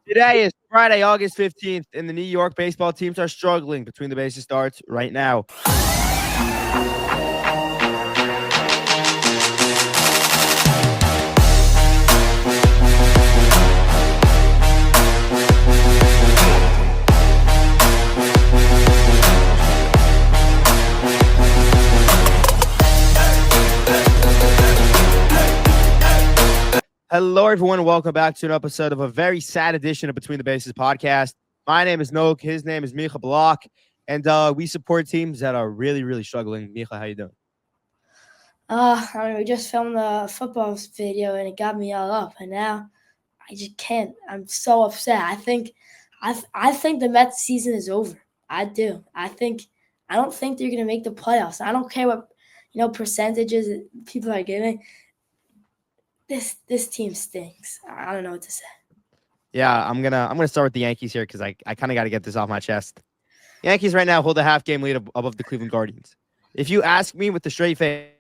Today is Friday, August 15th, and the New York baseball teams are struggling between the bases starts right now. Hello, everyone, and welcome back to an episode of a very sad edition of Between the Bases podcast. My name is Noak. His name is Micha Block, and we support teams that are really, really struggling. Micha, how you doing? We just filmed a football video and it got me all up, and now I just can't. I'm so upset. I think the Mets season is over. I do. I don't think they're gonna make the playoffs. I don't care what percentages people are giving. This team stinks. I don't know what to say. Yeah, I'm gonna start with the Yankees here because I kind of got to get this off my chest. Yankees right now hold a half game lead above the Cleveland Guardians. If you ask me with the straight face,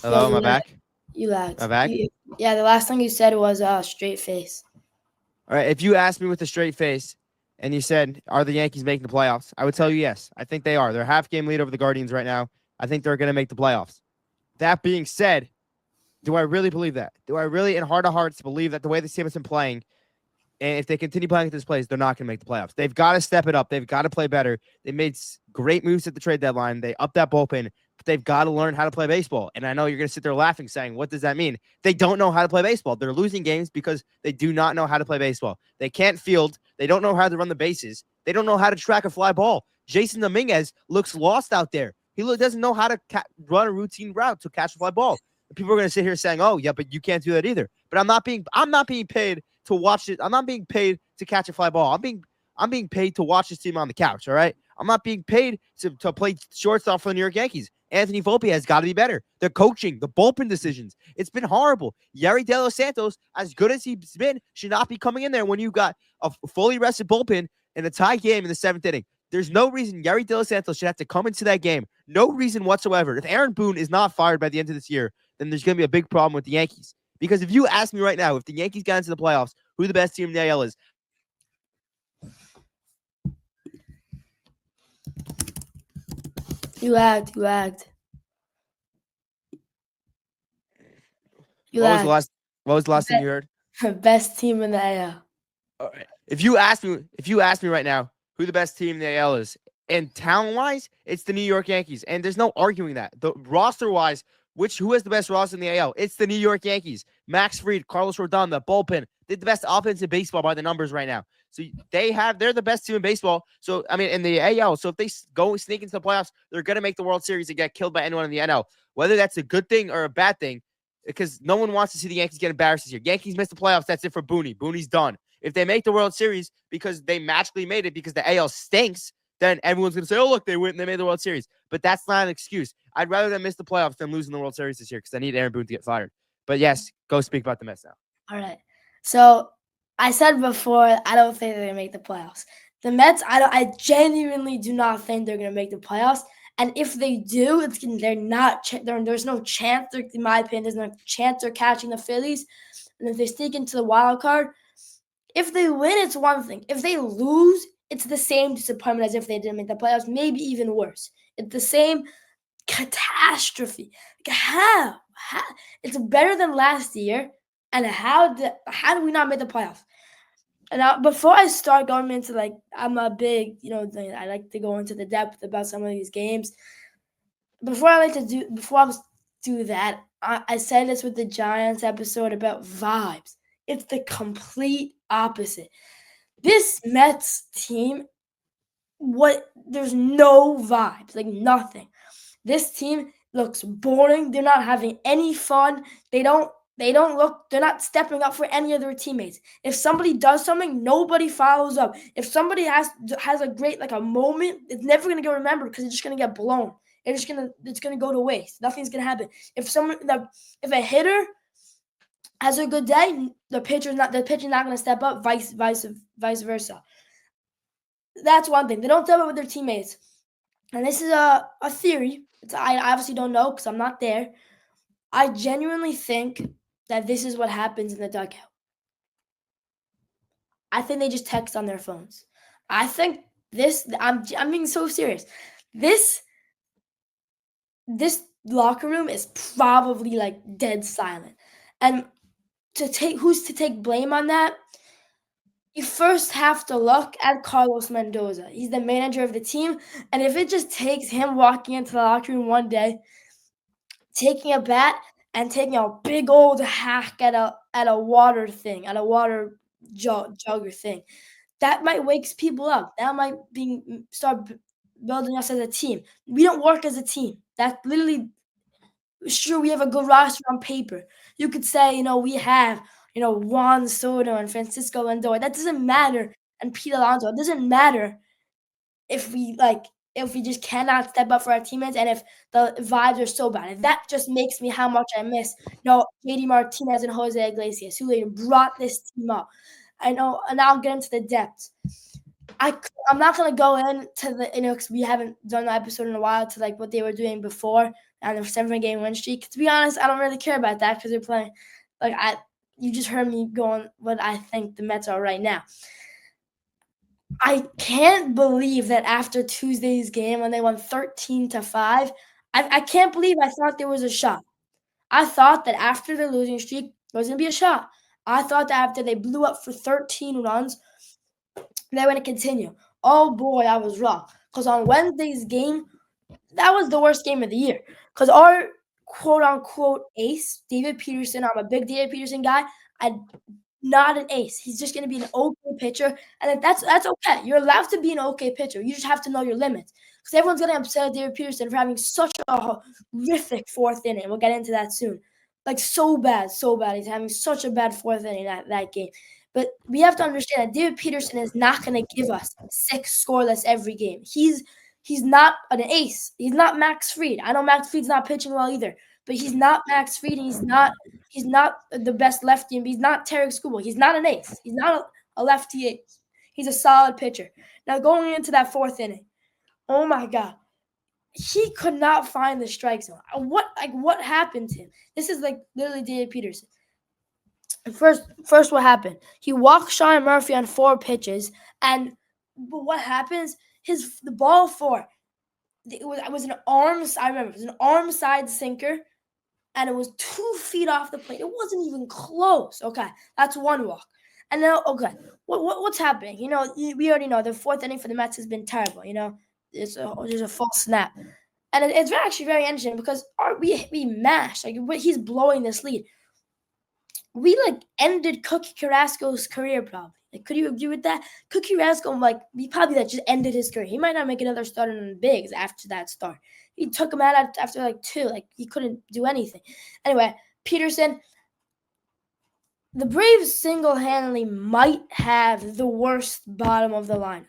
hello, am I back? You lagged. Am I back? Yeah, the last thing you said was straight face. All right, if you asked me with a straight face and you said, are the Yankees making the playoffs? I would tell you yes. I think they are. They're a half game lead over the Guardians right now. I think they're going to make the playoffs. That being said, do I really believe that? Do I really, in heart of hearts, believe that the way this team has been playing, and if they continue playing at this place, they're not going to make the playoffs? They've got to step it up. They've got to play better. They made great moves at the trade deadline. They upped that bullpen, but they've got to learn how to play baseball. And I know you're going to sit there laughing, saying, what does that mean? They don't know how to play baseball. They're losing games because they do not know how to play baseball. They can't field. They don't know how to run the bases. They don't know how to track a fly ball. Jason Dominguez looks lost out there. He doesn't know how to run a routine route to catch a fly ball. People are going to sit here saying, "Oh, yeah, but you can't do that either." But I'm not being paid to watch it. I'm not being paid to catch a fly ball. I'm being paid to watch this team on the couch. All right. I'm not being paid to play shortstop for the New York Yankees. Anthony Volpe has got to be better. The coaching, the bullpen decisions, it's been horrible. Yerry De Los Santos, as good as he's been, should not be coming in there when you got a fully rested bullpen in a tie game in the seventh inning. There's no reason Yerry De Los Santos should have to come into that game. No reason whatsoever. If Aaron Boone is not fired by the end of this year, then there's going to be a big problem with the Yankees. Because if you ask me right now, if the Yankees got into the playoffs, who the best team in the AL is? You lagged. What was the last thing you heard? Best team in the AL. All right. If you ask me right now who the best team in the AL is, and talent-wise, it's the New York Yankees. And there's no arguing that. The roster-wise, who has the best roster in the AL? It's the New York Yankees. Max Fried, Carlos Rodon, the bullpen. They're the best offense in baseball by the numbers right now. So they're the best team in baseball. So, I mean, in the AL. So if they go sneak into the playoffs, they're going to make the World Series and get killed by anyone in the NL. Whether that's a good thing or a bad thing, because no one wants to see the Yankees get embarrassed this year. Yankees missed the playoffs. That's it for Booney. Booney's done. If they make the World Series because they magically made it because the AL stinks, then everyone's going to say, oh, look, they went and they made the World Series. But that's not an excuse. I'd rather them miss the playoffs than losing the World Series this year because I need Aaron Boone to get fired. But yes, go speak about the Mets now. All right. So I said before, I don't think they're going to make the playoffs. The Mets, I genuinely do not think they're going to make the playoffs. And if they do, there's no chance, in my opinion, there's no chance they're catching the Phillies. And if they sneak into the wild card, if they win, it's one thing. If they lose, it's the same disappointment as if they didn't make the playoffs, maybe even worse. It's the same catastrophe. How? It's better than last year. And how did we not make the playoffs? And now, before I start going into, I'm a big, I like to go into the depth about some of these games. Before I do that, I said this with the Giants episode about vibes. It's the complete opposite. This Mets team, there's no vibes, nothing. This team looks boring. They're not having any fun. They're not stepping up for any of their teammates. If somebody does something, nobody follows up. If somebody has a great, a moment, it's never going to get remembered because it's just going to get blown. It's going to go to waste. Nothing's going to happen. If a hitter has a good day, the pitcher's not going to step up, vice versa. That's one thing. They don't step up with their teammates. And this is a theory. I obviously don't know because I'm not there. I genuinely think that this is what happens in the dugout. I think they just text on their phones. I think this. I'm being so serious. This this locker room is probably like dead silent. And who's to take blame on that? You first have to look at Carlos Mendoza. He's the manager of the team, and if it just takes him walking into the locker room one day, taking a bat and taking a big old hack at a water thing, at a water jugger thing, that might wakes people up. That might start building us as a team. We don't work as a team. That literally sure we have a good roster on paper. You could say, we have, Juan Soto and Francisco Lindor. That doesn't matter. And Pete Alonso. It doesn't matter if we just cannot step up for our teammates and if the vibes are so bad. And that just makes me how much I miss, JD Martinez and Jose Iglesias, who they brought this team up. I know, and now I'll get into the depth. I'm not gonna go into the because we haven't done the episode in a while to like what they were doing before and the 7-game win streak. To be honest, I don't really care about that because they're playing. You just heard me going what I think the Mets are right now. I can't believe that after Tuesday's game when they won 13-5, I can't believe I thought there was a shot. I thought that after the losing streak, there was gonna be a shot. I thought that after they blew up for 13 runs, they're going to continue. Oh, boy, I was wrong. Because on Wednesday's game, that was the worst game of the year. Because our quote-unquote ace, David Peterson, I'm a big David Peterson guy, not an ace. He's just going to be an okay pitcher. And that's okay. You're allowed to be an okay pitcher. You just have to know your limits. Because everyone's going to upset David Peterson for having such a horrific fourth inning. We'll get into that soon. So bad. He's having such a bad fourth inning that game. But we have to understand that David Peterson is not going to give us 6 scoreless every game. He's not an ace. He's not Max Fried. I know Max Fried's not pitching well either, but he's not Max Fried. He's not the best lefty. He's not Tarek Skubal. He's not an ace. He's not a lefty ace. He's a solid pitcher. Now going into that fourth inning, oh my God, he could not find the strike zone. What happened to him? This is literally David Peterson. First, what happened? He walked Sean Murphy on 4 pitches, but what happens? The ball 4. It was an arm. I remember it was an arm side sinker, and it was 2 feet off the plate. It wasn't even close. Okay, that's one walk. And now, okay, what's happening? We already know the fourth inning for the Mets has been terrible. There's a false snap, and it's actually very interesting because we mashed. He's blowing this lead. We ended Cookie Carrasco's career probably. Could you agree with that? Cookie Carrasco, he probably just ended his career. He might not make another start in the bigs after that start. He took him out after 2. He couldn't do anything. Anyway, Peterson, the Braves single-handedly might have the worst bottom of the lineup.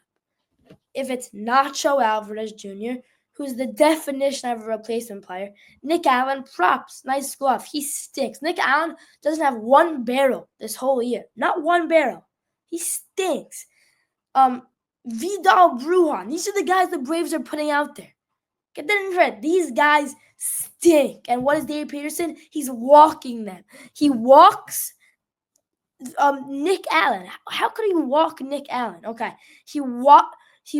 If it's Nacho Alvarez Jr., who's the definition of a replacement player. Nick Allen, props, nice glove. He stinks. Nick Allen doesn't have 1 barrel this whole year. Not 1 barrel. He stinks. Vidal Brujan. These are the guys the Braves are putting out there. Get that in your head. These guys stink. And what is David Peterson? He's walking them. He walks Nick Allen. How could he walk Nick Allen? Okay. He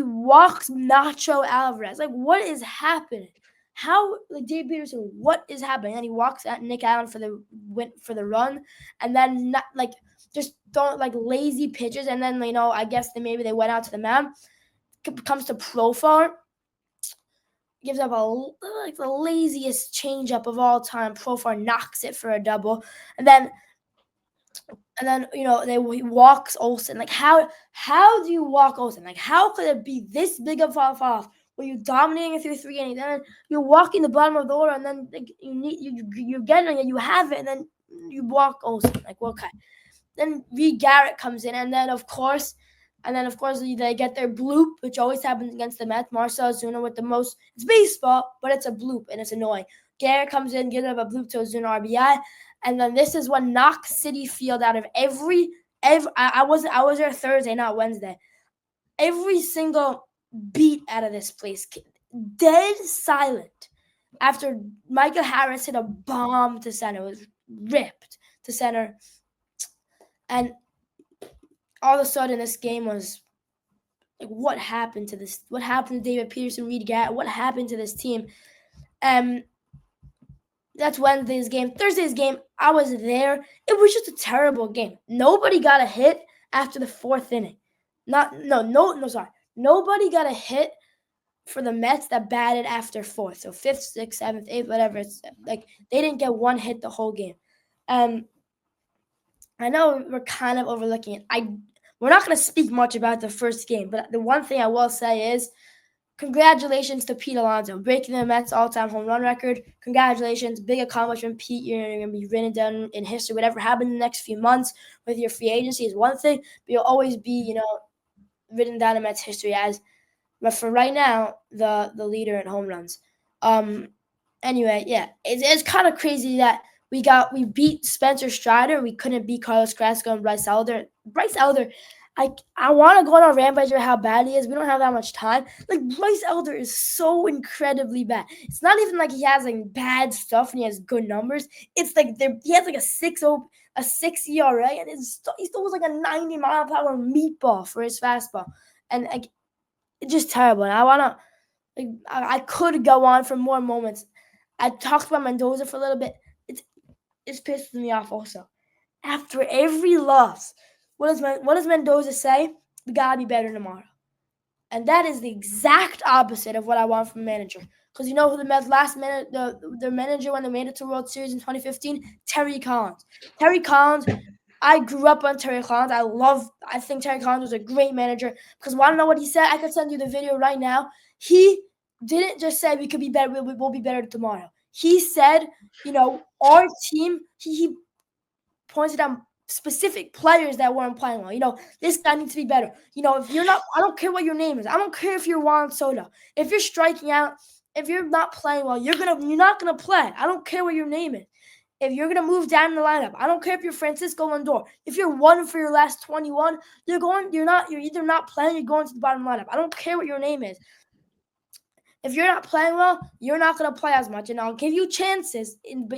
walks Nacho Alvarez. What is happening? How, David Peterson, what is happening? And he walks at Nick Allen for the run, and then just don't lazy pitches, and then I guess maybe they went out to the mound. Comes to Profar, gives up the laziest changeup of all time. Profar knocks it for a double, and then he walks Olsen. How do you walk Olsen? How could it be this big of a fall off where you're dominating through 3 innings, and then you're walking the bottom of the order, and then you're getting it, you have it, and then you walk Olsen. Okay. Then Reed Garrett comes in, and then of course they get their bloop, which always happens against the Mets. Marcell Ozuna with the most. It's baseball, but it's a bloop, and it's annoying. Garrett comes in, gives up a bloop to Ozuna RBI. And then this is what knocks Citi Field out of every I was there Thursday, not Wednesday. Every single beat out of this place. Dead silent. after Michael Harris hit a bomb to center. It was ripped to center. And all of a sudden, this game was like, what happened to this? What happened to David Peterson, Reed Gatt? What happened to this team? That's Wednesday's game. Thursday's game, I was there. It was just a terrible game. Nobody got a hit after the fourth inning. Nobody got a hit for the Mets that batted after fourth. So fifth, sixth, seventh, eighth, whatever. It's like they didn't get one hit the whole game. I know we're kind of overlooking it. We're not going to speak much about the first game, but the one thing I will say is congratulations to Pete Alonso, breaking the Mets all-time home run record. Congratulations. Big accomplishment, Pete. You're going to be written down in history. Whatever happens in the next few months with your free agency is one thing, but you'll always be, written down in Mets history but for right now, the leader in home runs. Anyway, yeah, it's kind of crazy that we beat Spencer Strider. We couldn't beat Carlos Carrasco and Bryce Elder. Bryce Elder, I want to go on a rampage about how bad he is. We don't have that much time. Like, Bryce Elder is so incredibly bad. It's not even like he has like bad stuff and he has good numbers. It's like he has like a 6 ERA, and he still was like a 90-mile-per-hour meatball for his fastball, and like it's just terrible. And I could go on for more moments. I talked about Mendoza for a little bit. It's pisses me off also. After every loss, what does Mendoza say? We gotta be better tomorrow. And that is the exact opposite of what I want from a manager. Because you know who the Mets their manager when they made it to World Series in 2015? Terry Collins. Terry Collins, I grew up on Terry Collins. I think Terry Collins was a great manager. Because want to know what he said? I could send you the video right now. He didn't just say we could be better, we'll be better tomorrow. He said, our team, he pointed out specific players that weren't playing well. This guy needs to be better. If you're not, I don't care what your name is. I don't care if you're Juan Soto. If you're striking out, if you're not playing well, you're not gonna play. I don't care what your name is. If you're gonna move down in the lineup, I don't care if you're Francisco Lindor. If you're 1 for your last 21, you're either not playing, you're going to the bottom lineup. I don't care what your name is. If you're not playing well, you're not going to play as much, and I'll give you chances. But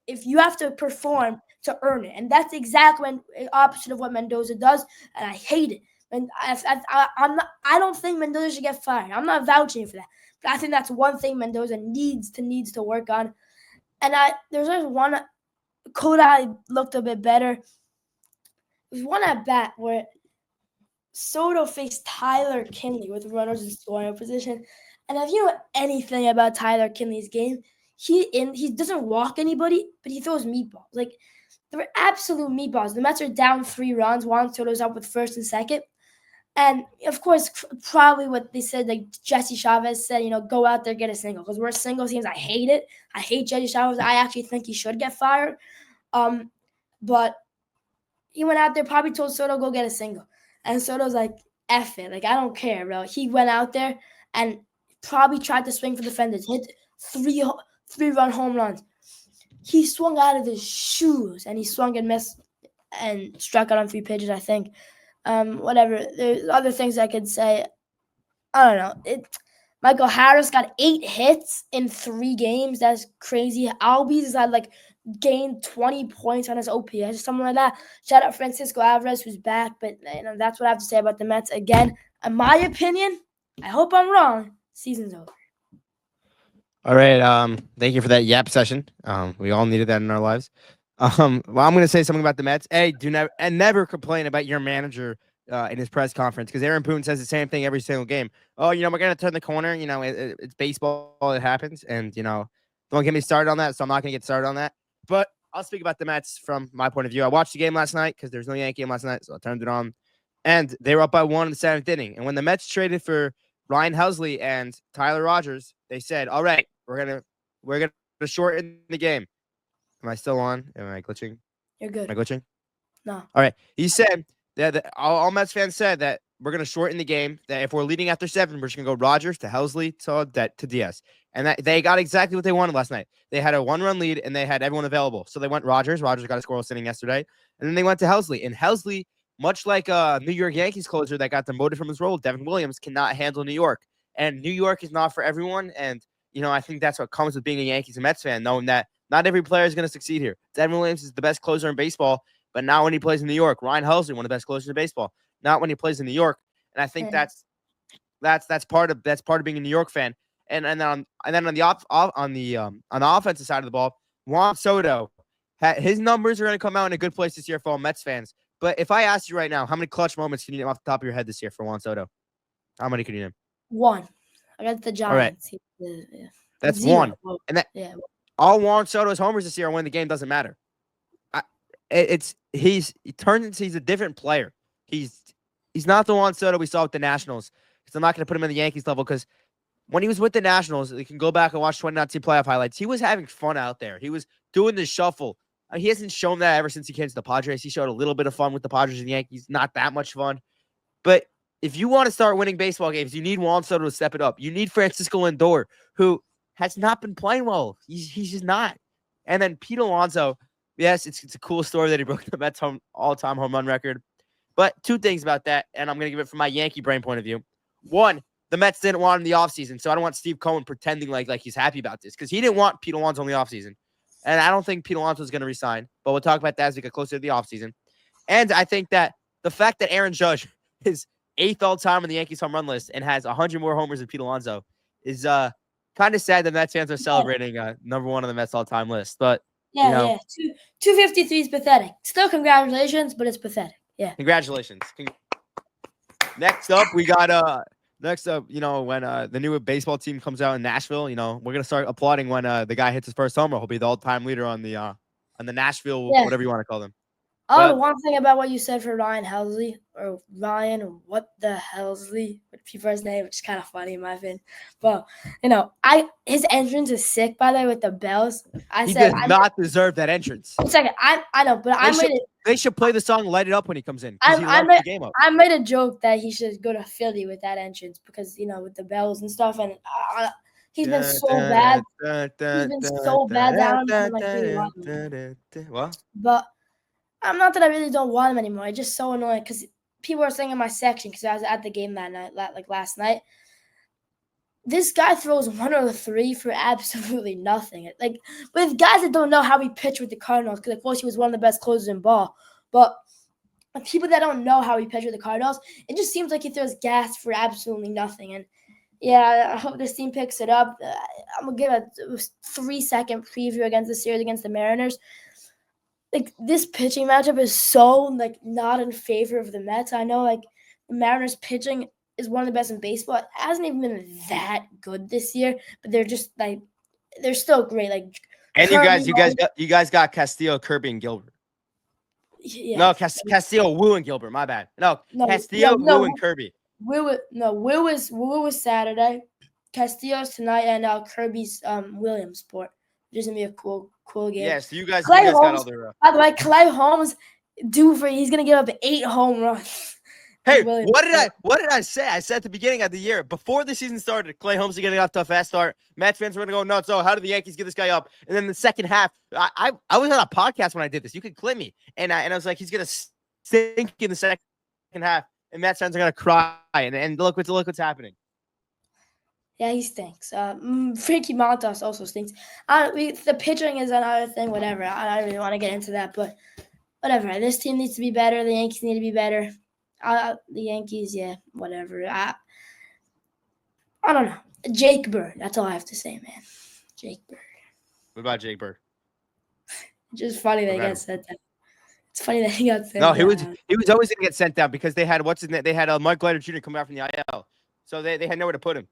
if you have to perform to earn it, and that's exactly the opposite of what Mendoza does, and I hate it. And I don't think Mendoza should get fired. I'm not vouching for that, but I think that's one thing Mendoza needs to work on. And there's just one. Koda looked a bit better. There's one at bat where Soto faced Tyler Kinley with runners in scoring position. And if you know anything about Tyler Kinley's game, he doesn't walk anybody, but he throws meatballs. Like, they're absolute meatballs. The Mets are down 3 runs. Juan Soto's up with first and second. And, of course, probably what they said, like Jesse Chavez said, go out there, get a single. Because we're single teams. I hate it. I hate Jesse Chavez. I actually think he should get fired. But he went out there, probably told Soto, go get a single. And Soto's like, F it. Like, I don't care, bro. He went out there and probably tried to swing for the fences, hit 3-run home runs. He swung out of his shoes, and he swung and missed and struck out on 3 pitches, I think. Whatever. There's other things I could say. I don't know. Michael Harris got 8 hits in 3 games. That's crazy. Albies had gained 20 points on his OPS or something like that. Shout out Francisco Alvarez, who's back. But that's what I have to say about the Mets. Again, in my opinion, I hope I'm wrong, season's over. All right. Thank you for that yap session. We all needed that in our lives. Well, I'm going to say something about the Mets. Hey, never complain about your manager in his press conference, because Aaron Boone says the same thing every single game. Oh, we're going to turn the corner. It's baseball. It happens. And, don't get me started on that. So I'm not going to get started on that. But I'll speak about the Mets from my point of view. I watched the game last night because there's no Yankee game last night. So I turned it on. And they were up by 1 in the 7th inning. And when the Mets traded for Ryan Helsley and Tyler Rogers, they said, all right, we're gonna shorten the game. Am I still on? Am I glitching? You're good. Am I glitching? No. All right. He said that all Mets fans said that we're gonna shorten the game. That if we're leading after 7, we're just gonna go Rogers to Helsley to Diaz, and that they got exactly what they wanted last night. They had a 1-run lead and they had everyone available, so they went Rogers. Rogers got a scoreless inning yesterday, and then they went to Helsley. And Helsley, much like a New York Yankees closer that got demoted from his role, Devin Williams cannot handle New York, and New York is not for everyone. And I think that's what comes with being a Yankees and Mets fan, knowing that not every player is going to succeed here. Devin Williams is the best closer in baseball, but not when he plays in New York. Ryan Helsley, one of the best closers in baseball, not when he plays in New York. And I think Yeah. that's part of being a New York fan. And then on the offensive side of the ball, Juan Soto, his numbers are going to come out in a good place this year for all Mets fans. But if I asked you right now, how many clutch moments can you name off the top of your head this year for Juan Soto? How many can you name? One against the All right, Giants. Yeah. that's 0. one. Well, And that yeah. all Juan Soto's homers this year when the game doesn't matter. He's a different player. He's not the Juan Soto we saw with the Nationals. Because I'm not going to put him in the Yankees level because when he was with the Nationals, you can go back and watch 2019 playoff highlights. He was having fun out there. He was doing the shuffle. He hasn't shown that ever since he came to the Padres. He showed a little bit of fun with the Padres and Yankees, not that much fun. But if you want to start winning baseball games, you need Juan Soto to step it up. You need Francisco Lindor, who has not been playing well. He's just not. And then Pete Alonso, yes, it's a cool story that he broke the Mets all-time home run record. But two things about that, and I'm going to give it from my Yankee brain point of view. One, the Mets didn't want him in the offseason, so I don't want Steve Cohen pretending like he's happy about this because he didn't want Pete Alonso in the offseason. And I don't think Pete Alonso is going to resign, but we'll talk about that as we get closer to the offseason. And I think that the fact that Aaron Judge is 8th all-time on the Yankees home run list and has 100 more homers than Pete Alonso is kind of sad that Mets fans are celebrating number one on the Mets all-time list. But, Yeah. 253 is pathetic. Still, congratulations, but it's pathetic. Yeah. Congratulations. Next up, we got when the new baseball team comes out in Nashville, we're gonna start applauding when the guy hits his first homer. He'll be the all-time leader on the Nashville, whatever you want to call them. Oh, one thing about what you said for Ryan Helsley, or Ryan, what the Helsley, first name, which is kind of funny in my opinion. But his entrance is sick, by the way, with the bells. He does not deserve that entrance. One second, I know, but they should play the song "Light It Up" when he comes in. I made a joke that he should go to Philly with that entrance because with the bells and stuff, and he's been so bad. He's been so bad down. What? But I'm not that I really don't want him anymore. It's just so annoying because people are saying in my section because I was at the game that night, like last night. This guy throws 103 for absolutely nothing. Like with guys that don't know how he pitched with the Cardinals, because of course he was one of the best closers in ball. But people that don't know how he pitched with the Cardinals, it just seems like he throws gas for absolutely nothing. And yeah, I hope this team picks it up. I'm gonna give a 3-second preview against the series against the Mariners. Like this pitching matchup is so not in favor of the Mets. I know the Mariners pitching is one of the best in baseball. It hasn't even been that good this year, but they're just they're still great. And you guys got Castillo, Kirby, and Gilbert. Yeah. No, Castillo, Wu, and Gilbert. My bad. No, Castillo, Wu, and Kirby. Wu was Saturday. Castillo's tonight, and Kirby's Williamsport. Which is gonna be a cool game. Yeah, so you guys got all the. By the way, Clay Holmes he's gonna give up 8 home runs. Hey, what did I say? I said at the beginning of the year, before the season started, Clay Holmes is getting off to a fast start. Mets fans were gonna go nuts. Oh, how did the Yankees get this guy up? And then the second half, I was on a podcast when I did this. You could clip me, and I was like, he's gonna stink in the second half, and Mets fans are gonna cry. And look what's happening. Yeah, he stinks. Frankie Montas also stinks. The pitching is another thing. Whatever. I don't really want to get into that, but whatever. This team needs to be better. The Yankees need to be better. The Yankees, yeah, whatever. I don't know. Jake Bird. That's all I have to say, man. Jake Bird. What about Jake Bird? Just funny that he got sent down. It's funny that he got sent down. No, he was always going to get sent down because they had They had Mike Leiter Jr. come out from the IL, so they had nowhere to put him.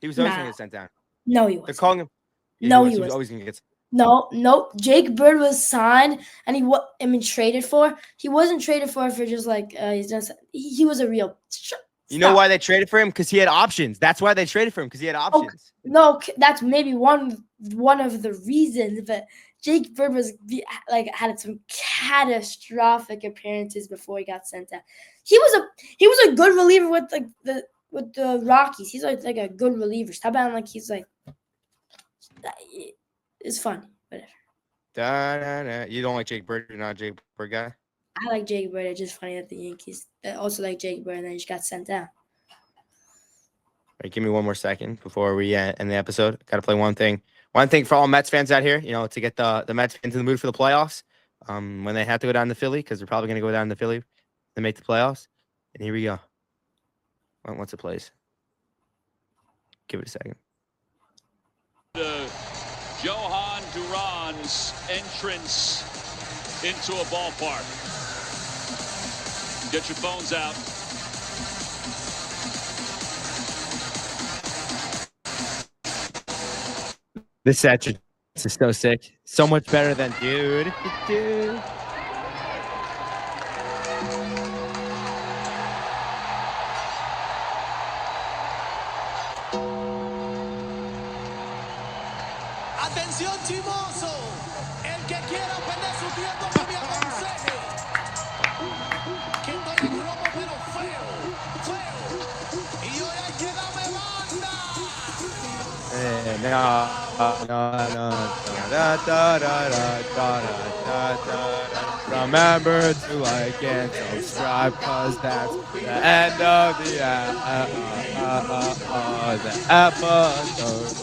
He was always going to get sent down. No, he wasn't. They're calling him. Yeah, he was always going to get. No. Jake Bird was signed, and traded for. He wasn't traded for just he was a real. You know why they traded for him? Because he had options. That's why they traded for him, because he had options. No, that's maybe one of the reasons. But Jake Bird had some catastrophic appearances before he got sent out. He was a good reliever with the Rockies. He's like a good reliever. Stop acting he's it's funny. Whatever. You don't like Jake Bird? You're not a Jake Bird guy? I like Jake Bird. It's just funny that the Yankees also like Jake Bird and then he just got sent down. Right, give me one more second before we end the episode. Got to play one thing. One thing for all Mets fans out here, to get the Mets fans in the mood for the playoffs. When they have to go down to Philly, because they're probably going to go down to Philly to make the playoffs. And here we go. Once it plays, give it a second. Johan Duran's entrance into a ballpark. Get your phones out. This set is so sick. So much better than dude. Atención, chimoso. El que quiera perder su tiempo que me aconseje. Que estoy robo pero feo. Y hoy hay que darme banda. Remember to like and subscribe, cause that's the end of the episode.